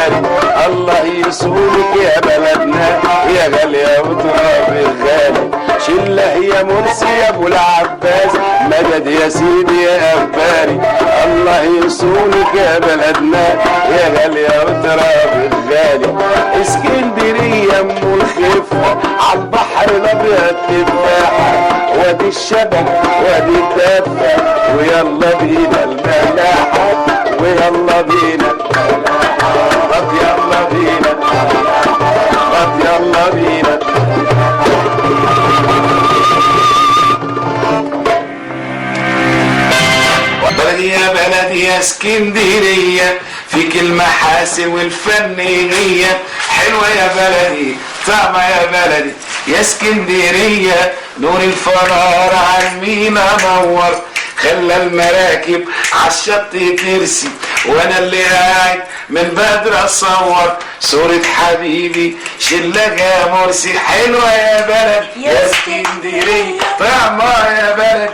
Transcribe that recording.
غالي. الله يسولك يا بلدنا يا غالية وترابي غالي. شلة يا مرسي يا ابو العباس مدد يا سيدي يا أباري. الله يسولك يا بلدنا يا غالية وترابي غالي. اسكندرية ام الخفة عالبحر الابيض تفاحة وادي الشبك وادي الدفة ويلا بينا الملاحة ويلا بينا طب يلا بينا طب يلا بينا. بلدي يا بلدي يا اسكندرية فيك المحاسن والفنية حلوة يا بلدي طعمة يا بلدي يا اسكندرية. نور الفنار عالمينا نور خلى المراكب عالشط ترسي وانا اللي قاعد من بدر اصور صورة حبيبي شلة مرسي. حلوة يا بلد يا اسكندرية طعمة يا بلد